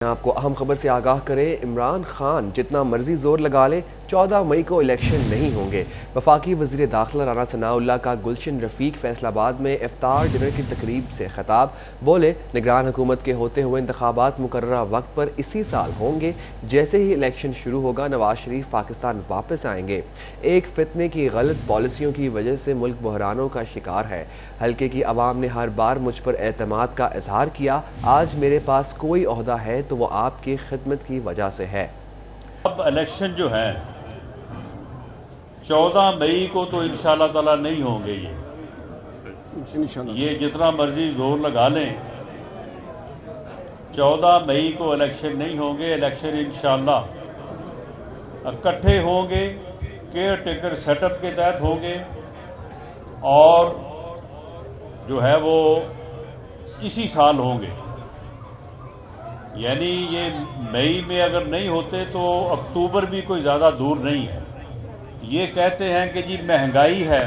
آپ کو اہم خبر سے آگاہ کریں، عمران خان جتنا مرضی زور لگا لیں 14 مئی کو الیکشن نہیں ہوں گے۔ وفاقی وزیر داخلہ رانا ثناء اللہ کا گلشن رفیق فیصل آباد میں افطار ڈنر کی تقریب سے خطاب، بولے نگران حکومت کے ہوتے ہوئے انتخابات مقررہ وقت پر اسی سال ہوں گے، جیسے ہی الیکشن شروع ہوگا نواز شریف پاکستان واپس آئیں گے۔ ایک فتنے کی غلط پالیسیوں کی وجہ سے ملک بحرانوں کا شکار ہے، حلقے کی عوام نے ہر بار مجھ پر اعتماد کا اظہار کیا، آج میرے پاس کوئی عہدہ ہے تو وہ آپ کی خدمت کی وجہ سے ہے۔ اب الیکشن جو ہے 14 مئی کو تو انشاءاللہ تعالی نہیں ہوں گے، یہ جتنا مرضی زور لگا لیں 14 مئی کو الیکشن نہیں ہوں گے۔ الیکشن انشاءاللہ اکٹھے ہوں گے، کیئر ٹیکر سیٹ اپ کے تحت ہوں گے، اور جو ہے وہ اسی سال ہوں گے۔ یعنی یہ مئی میں اگر نہیں ہوتے تو اکتوبر بھی کوئی زیادہ دور نہیں ہے۔ یہ کہتے ہیں کہ جی مہنگائی ہے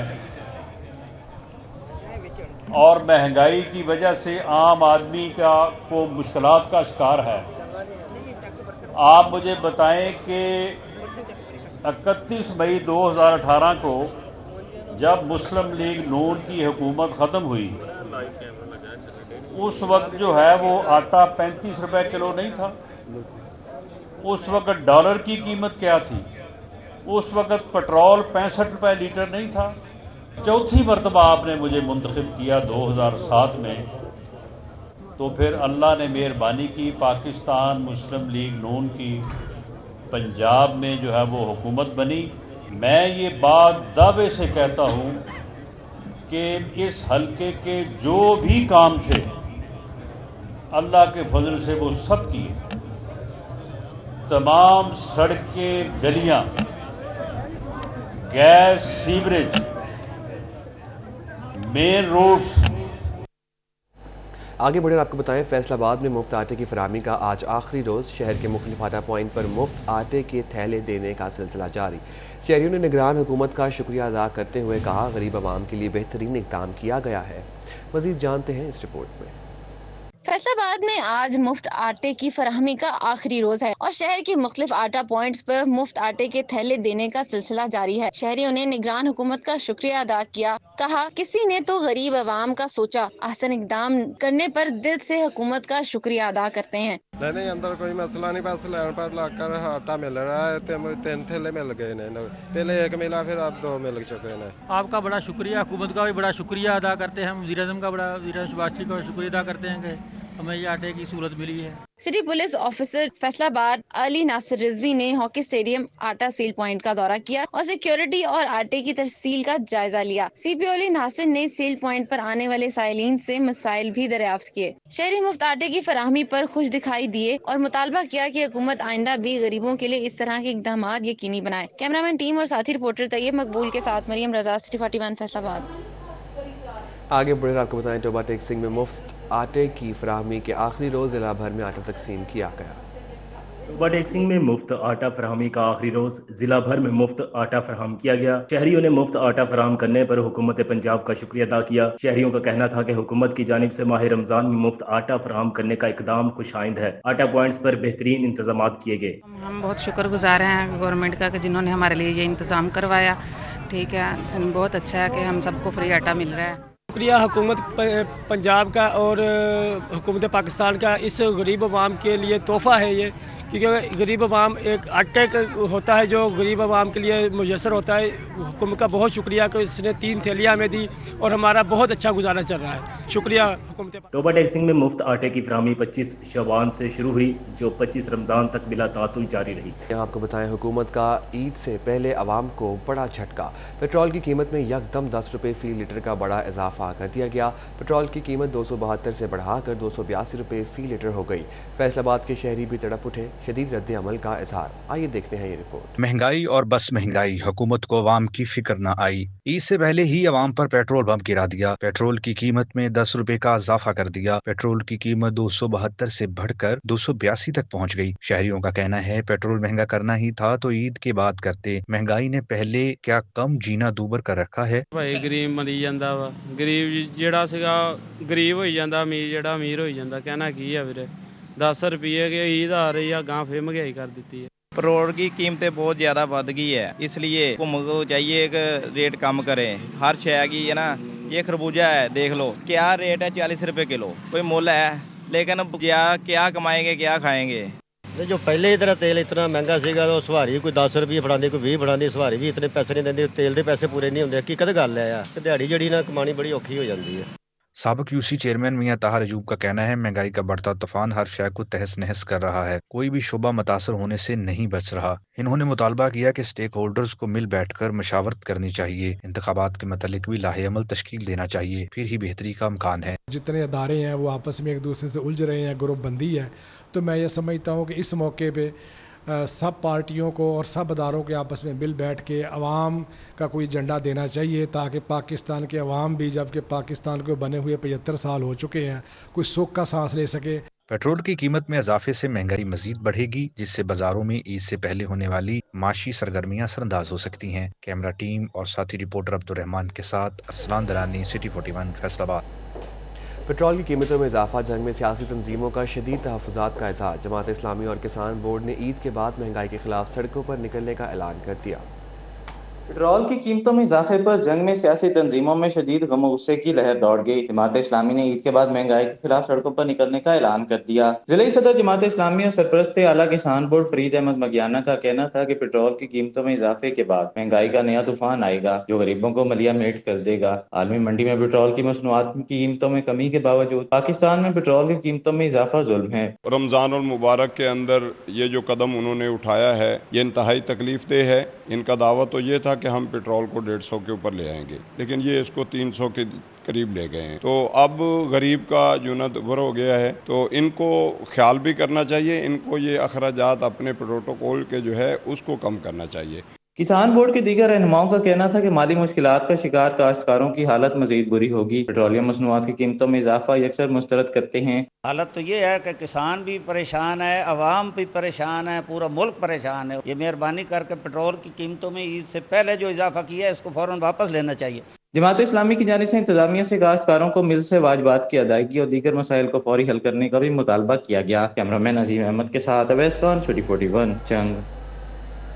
اور مہنگائی کی وجہ سے عام آدمی کو مشکلات کا شکار ہے۔ آپ مجھے بتائیں کہ 31 مئی 2018 کو جب مسلم لیگ نون کی حکومت ختم ہوئی، اس وقت جو ہے وہ آٹا 35 روپے کلو نہیں تھا، اس وقت ڈالر کی قیمت کیا تھی، اس وقت پٹرول 65 روپے لیٹر نہیں تھا۔ چوتھی مرتبہ آپ نے مجھے منتخب کیا 2007 میں، تو پھر اللہ نے مہربانی کی، پاکستان مسلم لیگ نون کی پنجاب میں جو ہے وہ حکومت بنی۔ میں یہ بات دعوے سے کہتا ہوں کہ اس حلقے کے جو بھی کام تھے اللہ کے فضل سے وہ سب کیے۔ تمام سڑکیں، گلیاں، گیس، سیوریج، مین روڈز۔ آگے بڑھیں آپ کو بتائیں، فیصل آباد میں مفت آٹے کی فراہمی کا آج آخری روز، شہر کے مختلف آٹا پوائنٹ پر مفت آٹے کے تھیلے دینے کا سلسلہ جاری۔ شہریوں نے نگران حکومت کا شکریہ ادا کرتے ہوئے کہا غریب عوام کے لیے بہترین اقدام کیا گیا ہے۔ مزید جانتے ہیں اس رپورٹ میں۔ فیصل آباد میں آج مفت آٹے کی فراہمی کا آخری روز ہے اور شہر کے مختلف آٹا پوائنٹس پر مفت آٹے کے تھیلے دینے کا سلسلہ جاری ہے۔ شہریوں نے نگران حکومت کا شکریہ ادا کیا، کہا کسی نے تو غریب عوام کا سوچا، احسن اقدام کرنے پر دل سے حکومت کا شکریہ ادا کرتے ہیں۔ نہیں اندر کوئی مسئلہ نہیں، بس لائن پر لگ کر آٹا مل رہا ہے، 3 تھیلے مل گئے ہیں، پہلے 1 ملا پھر اب 2 مل چکے ہیں۔ آپ کا بڑا شکریہ، حکومت کا بھی بڑا شکریہ ادا کرتے ہیں، ہم وزیر اعظم کا وزیر شہباز شریف کا شکریہ ادا کرتے ہیں کہ ہمیں یہ آٹے کی سہولت ملی ہے۔ سٹی پولیس آفیسر فیصل آباد علی ناصر رضوی نے ہاکی اسٹیڈیم آٹا سیل پوائنٹ کا دورہ کیا اور سیکیورٹی اور آٹے کی ترسیل کا جائزہ لیا۔ سی پی او علی ناصر نے سیل پوائنٹ پر آنے والے سائلین سے مسائل بھی دریافت کیے۔ شہری مفت آٹے کی فراہمی پر خوش دکھائی دیے اور مطالبہ کیا کہ حکومت آئندہ بھی غریبوں کے لیے اس طرح کے اقدامات یقینی بنائے۔ کیمرامین ٹیم اور ساتھی رپورٹر طیب مقبول کے ساتھ مریم رضا، سٹی 41 فیصل آباد۔ آگے بڑھیں آپ کو بتائیں، ٹوبہ ٹیک سنگھ میں مفت آٹے کی فراہمی کے آخری روز ضلع بھر میں آٹا تقسیم کیا گیا۔ ٹوبہ ٹیک سنگھ میں مفت آٹا فراہمی کا آخری روز، ضلع بھر میں مفت آٹا فراہم کیا گیا۔ شہریوں نے مفت آٹا فراہم کرنے پر حکومت پنجاب کا شکریہ ادا کیا۔ شہریوں کا کہنا تھا کہ حکومت کی جانب سے ماہ رمضان میں مفت آٹا فراہم کرنے کا اقدام خوش آئند ہے۔ آٹا پوائنٹس پر بہترین انتظامات کیے گئے۔ ہم بہت شکر گزار ہیں گورنمنٹ کا کہ جنہوں نے ہمارے لیے یہ انتظام کروایا، ٹھیک ہے، بہت اچھا ہے کہ ہم سب کو فری آٹا مل رہا ہے۔ شکریہ حکومت پنجاب کا اور حکومت پاکستان کا، اس غریب عوام کے لیے تحفہ ہے یہ، کیونکہ غریب عوام ایک آٹے کا ہوتا ہے جو غریب عوام کے لیے میسر ہوتا ہے۔ حکومت کا بہت شکریہ کہ اس نے 3 تھیلیاں ہمیں دی اور ہمارا بہت اچھا گزارا چل رہا ہے۔ شکریہ حکومت۔ ٹوبہ ٹیک سنگھ میں مفت آٹے کی فراہمی 25 شعبان سے شروع ہوئی، جو 25 رمضان تک بلا تعطل جاری رہی۔ یہاں آپ کو بتائیں، حکومت کا عید سے پہلے عوام کو بڑا جھٹکا، پیٹرول کی قیمت میں یکدم 10 روپے فی لیٹر کا بڑا اضافہ کر دیا گیا۔ پیٹرول کی قیمت 272 سے بڑھا کر 282 روپے فی لیٹر ہو گئی۔ فیصل آباد کے شہری بھی تڑپ اٹھے، شدید رد عمل کا اظہار۔ آئیے دیکھتے ہیں یہ رپورٹ۔ مہنگائی اور بس مہنگائی، حکومت کو عوام کی فکر نہ آئی۔ عید سے پہلے ہی عوام پر پیٹرول بم گرا دیا، پیٹرول کی قیمت میں 10 روپے کا اضافہ کر دیا۔ پیٹرول کی قیمت 272 سے بڑھ کر 282 تک پہنچ گئی۔ شہریوں کا کہنا ہے پیٹرول مہنگا کرنا ہی تھا تو عید کے بعد کرتے، مہنگائی نے پہلے کیا کم جینا دوبر کر رکھا ہے۔ بھائی غریب مری جاندہ غریب جیڑا سگا غریب ہوئی جاندہ، امیر جیڑا امیر ہوئی جاندہ، کہنا کی ہے ویرے۔ 10 ਰੁਪਏ की ईद आ रही है, गांव फिर महंगाई कर दी है। पेट्रोल की कीमतें बहुत ज़्यादा बढ़ गई है, इसलिए हुकूमत को चाहिए कि रेट कम करें हर शय की, है ना। ये खरबूजा है, देख लो क्या रेट है, 40 रुपए किलो, कोई मोल है, लेकिन क्या कमाएंगे, क्या खाएंगे। जो पहले इतना तेल इतना महंगा सीगा, तो सवारी कोई 10 रुपये फड़ानी, कोई 20 फड़ानी, सवारी भी इतने पैसे नहीं देंदी, तेल के पैसे पूरे नहीं होंगे। हकीकत गल है यार, दिहाड़ी जड़ी ना कमानी बड़ी औखी हो जाती है। साबिक यूसी चेयरमैन मियां ताहर अयूब का कहना है, महंगाई का बढ़ता तूफान हर शय को तहस नहस कर रहा है, कोई भी शोबा मुतासर होने से नहीं बच रहा। इन्होंने मुतालबा किया कि स्टेक होल्डर्स को मिल बैठकर मशावरत करनी चाहिए, इंतखाबात के मतलब भी लाहे अमल तश्कील देना चाहिए, फिर ही बेहतरी का इम्कान है। जितने अदारे हैं वो आपस में एक दूसरे से उलझ रहे हैं, ग्रुप बंदी है, तो मैं ये समझता हूँ कि इस मौके पे सब पार्टियों को और सब अदारों के आपस में मिल बैठ के अवाम का कोई एजेंडा देना चाहिए, ताकि पाकिस्तान के अवाम भी, जबकि पाकिस्तान को बने हुए 75 साल हो चुके हैं, कोई सुख का सांस ले सके। पेट्रोल की कीमत में इजाफे से महंगाई मजीद बढ़ेगी, जिससे बाजारों में ईद से पहले होने वाली माशी सरगर्मियां असरअंदाज हो सकती हैं। कैमरा टीम और साथी रिपोर्टर अब्दुर्रहमान के साथ अरसलान दरानी, सिटी 41 फैसलाबाद। पेट्रोल की कीमतों में इजाफा, जंग में सियासी तंजीमों का शदीद तहफ़्फ़ुज़ात का इज़हार। जमात इस्लामी और किसान बोर्ड ने ईद के बाद महंगाई के खिलाफ सड़कों पर निकलने का ऐलान कर दिया। पेट्रोल की कीमतों में इजाफे पर जंग में सियासी तंजीमों में शदीद गम गुस्से की लहर दौड़ गई। जमात इस्लामी ने ईद के बाद महंगाई के खिलाफ सड़कों पर निकलने का ऐलान कर दिया। जिले सदर जमात इस्लामी और सरपरस्त आला किसान बोर्ड फरीद अहमद मगियाना का कहना था कि पेट्रोल की कीमतों में इजाफे के बाद महंगाई का नया तूफान आएगा, जो गरीबों को मलिया मेट कर देगा। आलमी मंडी में पेट्रोल की मसनूआत की कीमतों में कमी के बावजूद पाकिस्तान में पेट्रोल की कीमतों में इजाफा जुल्म है। रमजान और मुबारक के अंदर ये जो कदम उन्होंने उठाया है, ये इंतहाई तकलीफ देह है। इनका दावा तो ये था कि हम पेट्रोल को 150 के ऊपर ले आएंगे, लेकिन ये इसको 300 के करीब ले गए हैं। तो अब गरीब का जूना दुभर हो गया है, तो इनको ख्याल भी करना चाहिए, इनको ये अखराजात अपने प्रोटोकॉल के जो है उसको कम करना चाहिए। किसान बोर्ड के दीगर रहनुमाओं का कहना था कि माली मुश्किलात का शिकार काश्तकारों की हालत मजीद बुरी होगी। पेट्रोलियम मसनूआत की कीमतों में इजाफा अक्सर मुस्तरद करते हैं। हालत तो ये है कि किसान भी परेशान है, अवाम भी परेशान है, पूरा मुल्क परेशान है। ये मेहरबानी करके पेट्रोल की कीमतों में ईद से पहले जो इजाफा किया है, इसको फौरन वापस लेना चाहिए। जमात इस्लामी की जानिब से इंतजामिया से काश्तकारों को मिल से वाजबात की अदायगी और दीगर मसाइल को फौरी हल करने का भी मुतालबा किया गया। कैमरामैन अजीम अहमद के साथ अवैस खान, सिटी 41 चंग।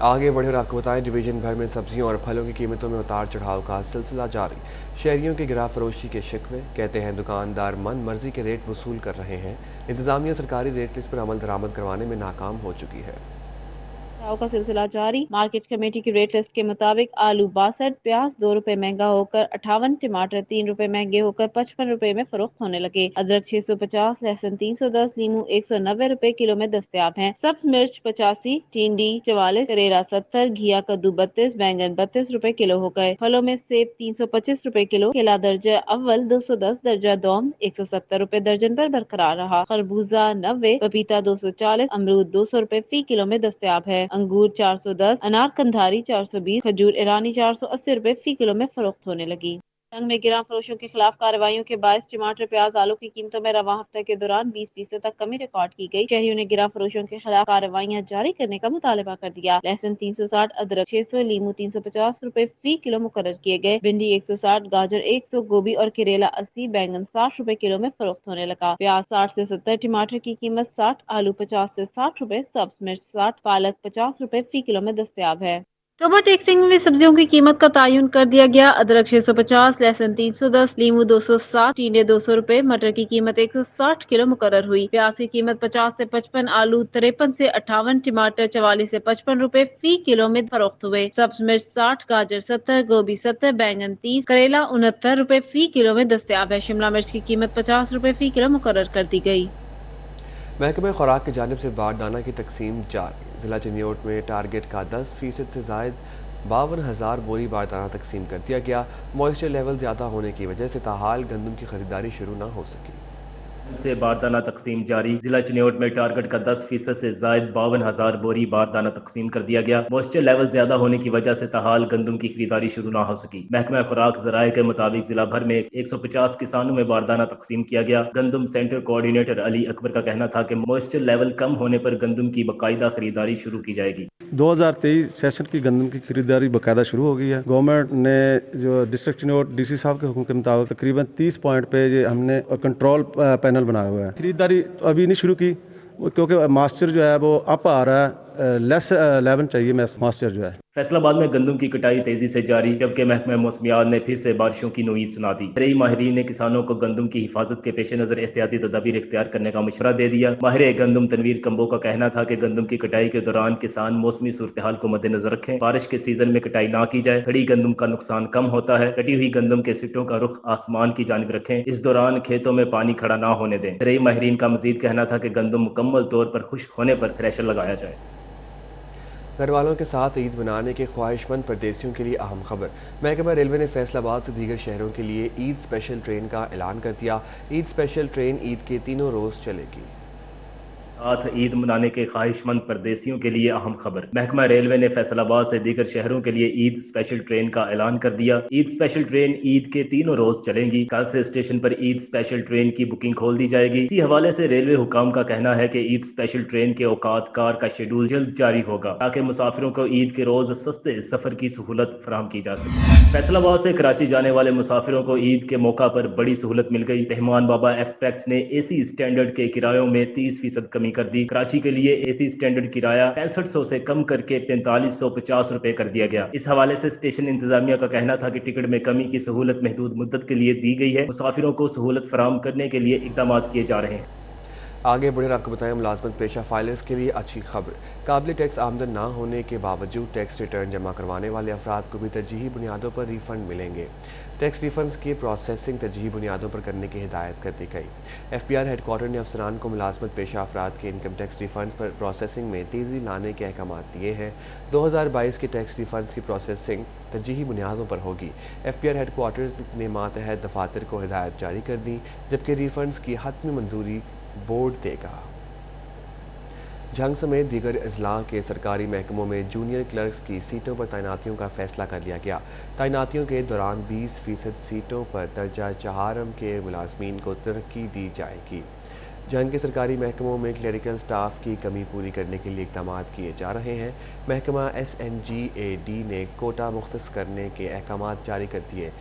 आगे बढ़े और आपको बताएं, डिवीजन भर में सब्जियों और फलों की कीमतों में उतार चढ़ाव का सिलसिला जारी। शहरियों के गिरा फरोशी के शिकवे, कहते हैं दुकानदार मन मर्जी के रेट वसूल कर रहे हैं। इंतजामिया सरकारी रेट लिस्ट पर अमल दरामद करवाने में नाकाम हो चुकी है। का सिलसिला जारी। मार्केट कमेटी की रेट लिस्ट के मुताबिक आलू 62, प्याज 2 रुपए महंगा होकर 58, टमाटर 3 रुपए महंगे होकर 55 रुपए में फरोख्त होने लगे। अदरक 650, लहसुन 310, नींबू 190 रुपए किलो में दस्तयाब हैं। सब्ज मिर्च 85, टिंडी 44, करेला 70, घिया कद्दू 32, बैंगन 32 रुपए किलो हो गए। फलों में सेब 325 रुपए किलो, केला दर्जा अव्वल 210, दर्जा दोम 170 रुपए दर्जन पर बरकरार रहा। खरबूजा 90, पपीता 240, अमरूद 200 रुपए फी किलो में दस्तयाब है। अंगूर 410, अनार कंधारी 420, खजूर ईरानी 480 रुपए फी किलो में फरोख्त होने लगी। जंग में गिरां फरोशों के खिलाफ कार्रवाइयों के बायस टमाटर, प्याज, आलू की कीमतों में रवां हफ्ते के दौरान 20% तक कमी रिकॉर्ड की गई। शहरियों ने गिरां फरोशों के खिलाफ कार्रवाइयां जारी करने का मुतालबा कर दिया। लहसुन 360, अदरक 600, नींबू 350 रुपए फी किलो मुकर्रर किए गए। भिंडी 160, गाजर 100, गोभी और करेला 80, बैंगन 60 रुपए किलो में फरोख्त होने लगा। प्याज 60 से 70, टमाटर की कीमत 60, आलू 50 से 60 रुपए, सब्ज मिर्च 60, पालक 50 रुपए फी किलो में दस्तयाब है। टोबा टैक्सिंग में सब्जियों की कीमत का तयन कर दिया गया। अदरक 650, लहसुन 310, नींबू 260, टींडे 200 रुपए, मटर की कीमत 160 किलो मुकर्रर हुई। प्याज की कीमत 50 से 55, आलू 53 से 58, टमाटर 44 से 55 रुपए फी किलो में फरोख्त हुए। सब्ज मिर्च 60, गाजर 70, गोभी 70, बैंगन 30, करेला 69 रुपए फी किलो में दस्तयाब है। शिमला मिर्च की कीमत 50 रुपए फी किलो मुकर्रर कर दी गई। महकमे खुराक की जानिब से बारदाना की तकसीम जारी। जिला चिन्योट में टारगेट का 10% से जायद 52,000 बोरी बारदाना तकसीम कर दिया गया। मॉइस्चर लेवल ज्यादा होने की वजह से ताहाल गंदम की खरीदारी शुरू न हो सकी। से बारदाना तकसीम जारी। जिला चिन्योट में टारगेट का 10% से जायद 52,000 बोरी बारदाना तकसीम कर दिया गया। मॉइस्चर लेवल ज्यादा होने की वजह से ताहाल गंदम की खरीदारी शुरू न हो सकी। महकमा खुराक ज़राए के मुताबिक जिला भर में 150 किसानों में बारदाना तकसीम किया गया। गंदम सेंटर कोऑर्डिनेटर अली अकबर का कहना था कि मॉइस्चर लेवल कम होने पर गंदम की बाकायदा खरीदारी शुरू की जाएगी। 2023 सेशन की गंदम की खरीदारी बाकायदा शुरू हो गई है। गवर्नमेंट ने जो डिस्ट्रिक्ट चिन्योट डीसी साहब के हुक्म के मुताबिक तकरीबन 30 पॉइंट पे हमने कंट्रोल पैनल बनाया हुआ है। खरीदारी अभी नहीं शुरू की, क्योंकि मास्टर जो है वो अप आ रहा है, लेस 11 चाहिए मास्टर जो है। फैसलाबाद में गंदम की कटाई तेजी से जारी, जबकि महकमा मौसमियात ने फिर से बारिशों की नोईद सुना दी। ज़राई माहिरीन ने किसानों को गंदम की हिफाजत के पेश नज़र एहतियाती तदाबीर इख्तियार करने का मशवरा दे दिया। माहिर गंदम तनवीर कंबो का कहना था कि गंदम की कटाई के दौरान किसान मौसमी सूरत हाल को मद्देनजर रखें, बारिश के सीजन में कटाई ना की जाए, खड़ी गंदम का नुकसान कम होता है, कटी हुई गंदम के सिट्टों का रुख आसमान की जानिब रखें, इस दौरान खेतों में पानी खड़ा ना होने दें। ज़राई माहिरीन का मजीद कहना था कि गंदम मुकम्मल तौर पर खुश्क होने पर थ्रेशर लगाया जाए। घर वालों के साथ ईद मनाने के ख्वाहिशमंद परदेसियों के लिए अहम खबर। महकमा रेलवे ने फैसलाबाद से दीगर शहरों के लिए ईद स्पेशल ट्रेन का ऐलान कर दिया। ईद स्पेशल ट्रेन ईद के तीनों रोज चलेगी। साथ ईद मनाने के ख्वाहिशमंद परदेसियों के लिए अहम खबर। महकमा रेलवे ने फैसलाबाद से दीगर शहरों के लिए ईद स्पेशल ट्रेन का ऐलान कर दिया। ईद स्पेशल ट्रेन ईद के तीनों रोज चलेंगी। कल से स्टेशन पर ईद स्पेशल ट्रेन की बुकिंग खोल दी जाएगी। इसी हवाले से रेलवे हुकाम का कहना है कि ईद स्पेशल ट्रेन के औकात कार का शेड्यूल जल्द जारी होगा, ताकि मुसाफिरों को ईद के रोज सस्ते सफर की सहूलत फराहम की जा सके। फैसलाबाद से कराची जाने वाले मुसाफिरों को ईद के मौका पर बड़ी सहूलत मिल गई। रहमान बाबा एक्सप्रेस ने AC स्टैंडर्ड के किरायों में 30% कमी कर दी। कराची के लिए AC स्टैंडर्ड किराया 6500 से कम करके 4550 रुपए कर दिया गया। इस हवाले से स्टेशन इंतजामिया का कहना था कि टिकट में कमी की सहूलत महदूद मुद्दत के लिए दी गई है। मुसाफिरों को सहूलत फराहम करने के लिए इकदाम किए जा रहे हैं। आगे बढ़े आपको बताएं मुलाजमत पेशा फाइलर्स के लिए अच्छी खबर। काबिल टैक्स आमदन ना होने के बावजूद टैक्स रिटर्न जमा करवाने वाले अफराद को भी तरजीही बुनियादों पर रिफंड मिलेंगे। टैक्स रिफंड्स की प्रोसेसिंग तरजीही बुनियादों पर करने की हिदायत कर दी गई। FPR हेडक्वार्टर ने अफसरान को मुलाजमत पेशा अफराद के इनकम टैक्स रिफंड्स पर प्रोसेसिंग में तेजी लाने के अहकाम दिए हैं। 2022 के टैक्स रिफंड्स की प्रोसेसिंग तरजीही बुनियादों पर होगी। FPR हेडक्वार्टर ने मातहत दफातर को हिदायत जारी कर दी, जबकि रिफंड्स की हतमी मंजूरी बोर्ड देगा। झंग समेत दीगर अजला के सरकारी महकमों में जूनियर क्लर्क्स की सीटों पर तैनातियों का फैसला कर लिया गया। तैनातियों के दौरान 20% सीटों पर दर्जा 4 के मुलाजमीन को तरक्की दी जाएगी। झंग के सरकारी महकमों में क्लरिकल स्टाफ की कमी पूरी करने के लिए इक़दाम किए जा रहे हैं। महकमा SNGAD ने कोटा मुख्तस करने के अहकाम जारी कर दिए।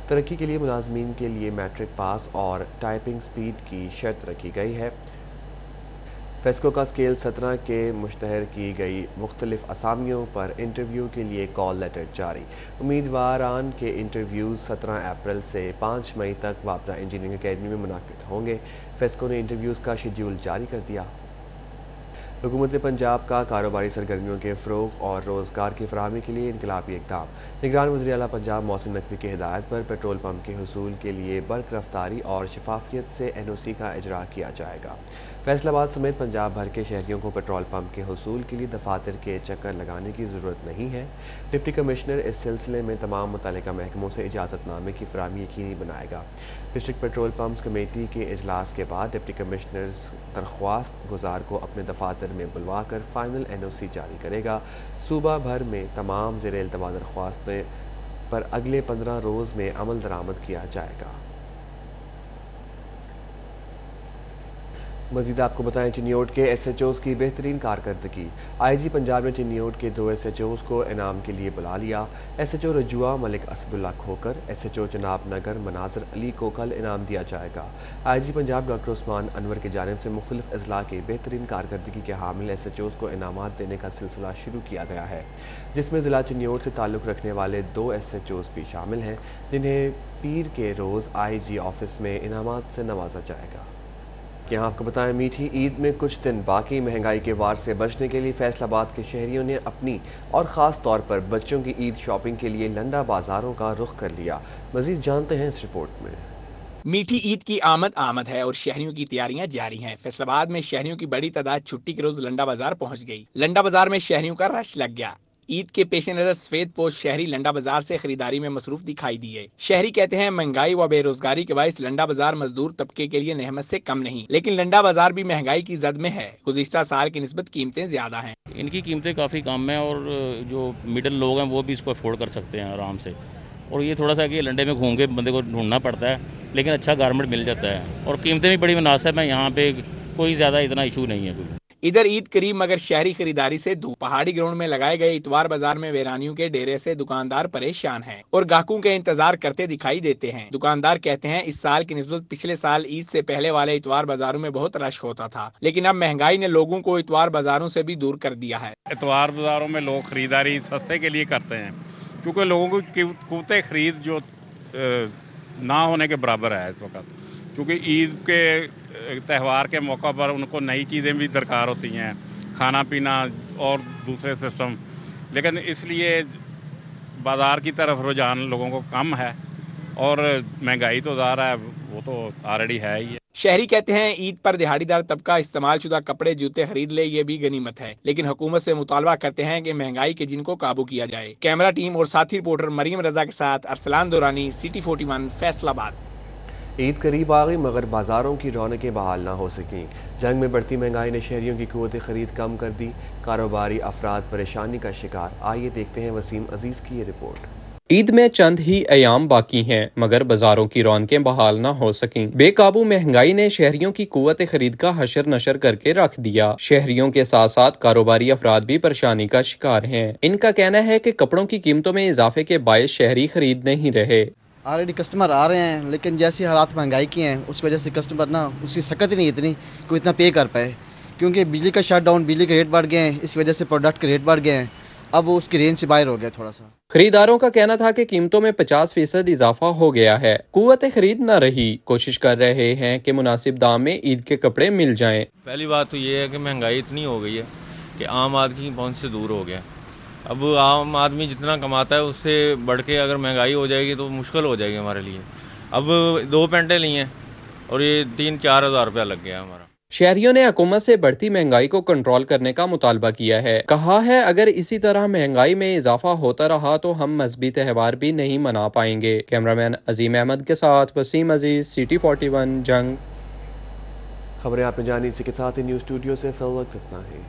तरक्की के लिए मुलाजमीन के लिए मैट्रिक पास और टाइपिंग स्पीड की शर्त रखी गई है। फेस्को का स्केल 17 के मुश्तहर की गई मुख्तलिफ असामियों पर इंटरव्यू के लिए कॉल लेटर जारी। उम्मीदवारान के इंटरव्यूज 17 अप्रैल से 5 मई तक वापदा इंजीनियरिंग अकेडमी में मुनाकिद होंगे। फेस्को ने इंटरव्यूज का शेड्यूल जारी कर दिया। हुकूमत पंजाब का कारोबारी सरगर्मियों के फ़रोग़ और रोज़गार की फराहमी के लिए इनकलाबी इक़दाम। निगरान वज़ीर आला पंजाब मोहसिन नकवी की हिदायत पर पेट्रोल पंप के हुसूल के लिए बर्क रफ्तारी और शफाफियत से NOC का इजरा किया जाएगा। फैसलाबाद समेत पंजाब भर के शहरियों को पेट्रोल पंप के हुसूल के लिए दफातर के चक्कर लगाने की ज़रूरत नहीं है। डिप्टी कमिश्नर इस सिलसिले में तमाम मुतल्लिका महकमों से इजाज़तनामे की फराहमी यकीनी बनाएगा। डिस्ट्रिक्ट पेट्रोल पंप्स कमेटी के इजलास के बाद डिप्टी कमिश्नर दरख्वास्त गुजार को अपने दफातर में बुलवा कर फाइनल NOC जारी करेगा। सूबा भर में तमाम ज़ेर इल्तवा दरख्वास्तों पर अगले 15 रोज़ में अमल दरामद किया जाएगा। मजीद आपको बताएं चिन्योट के SHOs की बेहतरीन कारकर्दगी। IG पंजाब ने चिन्योट के 2 SHOs को इनाम के लिए बुला लिया। SHO रजुआ मलिक असदुल्ला खोकर, SHO जनाब नगर मनाजर अली को कल इनाम दिया जाएगा। IG पंजाब डॉक्टर उस्मान अनवर की जानिब से मुख्तलिफ अजला के बेहतरीन कारकर्दगी के हामिल SHOs को इनामात देने का सिलसिला शुरू किया गया है, जिसमें जिला चिन्योट से ताल्लुक़ रखने वाले 2 SHOs भी शामिल हैं, जिन्हें पीर के रोज़ IG ऑफिस में इनामात से नवाजा जाएगा। यहाँ आपको बताएं मीठी ईद में कुछ दिन बाकी। महंगाई के वार से बचने के लिए फैसलाबाद के शहरियों ने अपनी और ख़ास तौर पर बच्चों की ईद शॉपिंग के लिए लंडा बाजारों का रुख कर लिया। मजीद जानते हैं इस रिपोर्ट में। मीठी ईद की आमद है और शहरियों की तैयारियां जारी हैं। फैसलाबाद में शहरियों की बड़ी तादाद छुट्टी के रोज लंडा बाजार पहुंच गई। लंडा बाजार में शहरियों का रश लग गया। ईद के पेश नजर सफेद पोश शहरी लंडा बाजार से खरीदारी में मसरूफ दिखाई दिए। शहरी कहते हैं महंगाई व बेरोजगारी के बायस लंडा बाजार मजदूर तबके के लिए नेहमत से कम नहीं, लेकिन लंडा बाजार भी महंगाई की जद में है। गुज़िश्ता साल की निस्बत कीमतें ज्यादा हैं। इनकी कीमतें काफी कम है और जो मिडिल लोग हैं वो भी इसको अफोर्ड कर सकते हैं आराम से। और ये थोड़ा सा कि लंडे में घूम के बंदे को ढूंढना पड़ता है, लेकिन अच्छा गारमेंट मिल जाता है और कीमतें भी बड़ी मुनासिब है। यहाँ पे कोई ज्यादा इतना इशू नहीं है कोई। इधर ईद करीब मगर शहरी खरीदारी से दूर। पहाड़ी ग्राउंड में लगाए गए इतवार बाजार में वेरानियों के डेरे से दुकानदार परेशान हैं और ग्राहकों के इंतजार करते दिखाई देते हैं। दुकानदार कहते हैं इस साल की निस्बत पिछले साल ईद से पहले वाले इतवार बाजारों में बहुत रश होता था, लेकिन अब महंगाई ने लोगों को इतवार बाजारों से भी दूर कर दिया है। इतवार बाजारों में लोग खरीदारी सस्ते के लिए करते हैं, क्योंकि लोगों की क़ुव्वत खरीद जो ना होने के बराबर है इस वक्त, क्योंकि ईद के त्यौहार के मौका पर उनको नई चीज़ें भी दरकार होती हैं, खाना पीना और दूसरे सिस्टम, लेकिन इसलिए बाज़ार की तरफ रुझान लोगों को कम है और महंगाई तो ज़ाहिर है वो तो ऑलरेडी है ही है। शहरी कहते हैं ईद पर दिहाड़ीदार तबका इस्तेमाल शुदा कपड़े जूते खरीद ले, ये भी गनीमत है, लेकिन हुकूमत से मुतालबा करते हैं कि महंगाई के जिनको काबू किया जाए। कैमरा टीम और साथी रिपोर्टर मरीम रजा के साथ अरसलान दुरानी, सिटी 41 फैसलाबाद। ईद करीब आ गई मगर बाजारों की रौनकें बहाल ना हो सकीं। जंग में बढ़ती महंगाई ने शहरियों की क़ुव्वत खरीद कम कर दी। कारोबारी अफराद परेशानी का शिकार। आइए देखते हैं वसीम अजीज की ये रिपोर्ट। ईद में चंद ही अयाम बाकी हैं मगर बाजारों की रौनकें बहाल ना हो सकीं। बेकाबू महंगाई ने शहरियों की क़ुव्वत खरीद का हशर नशर करके रख दिया। शहरियों के साथ साथ कारोबारी अफराद भी परेशानी का शिकार हैं। इनका कहना है कि कपड़ों की कीमतों में इजाफे के बायस शहरी खरीद नहीं रहे। ऑलरेडी कस्टमर आ रहे हैं, लेकिन जैसे हालात महंगाई की हैं उस वजह से कस्टमर ना उसकी सकत ही नहीं इतनी कोई इतना पे कर पाए, क्योंकि बिजली का शट डाउन, बिजली के रेट बढ़ गए हैं, इस वजह से प्रोडक्ट के रेट बढ़ गए हैं। अब वो उसकी रेंज से बाहर हो गया थोड़ा सा। खरीदारों का कहना था कि कीमतों में 50% इजाफा हो गया है। क़ुव्वत खरीद न रही। कोशिश कर रहे हैं कि मुनासिब दाम में ईद के कपड़े मिल जाएं। पहली बात तो ये है कि महंगाई इतनी हो गई है कि आम आदमी की पहुंच से दूर हो गया। अब आम आदमी जितना कमाता है उससे बढ़ के अगर महंगाई हो जाएगी तो मुश्किल हो जाएगी हमारे लिए। अब 2 पैंटें ली हैं और ये 3-4 हज़ार रुपया लग गया हमारा। शहरियों ने हुकूमत से बढ़ती महंगाई को कंट्रोल करने का मुतालबा किया है। कहा है अगर इसी तरह महंगाई में इजाफा होता रहा तो हम मजहबी त्यौहार भी नहीं मना पाएंगे। कैमरामैन अजीम अहमद के साथ वसीम अजीज, सिटी 41 जंग। खबरें आपने जानी, इसी के साथ ही न्यूज़ स्टूडियो से फिल वक्त इतना ही।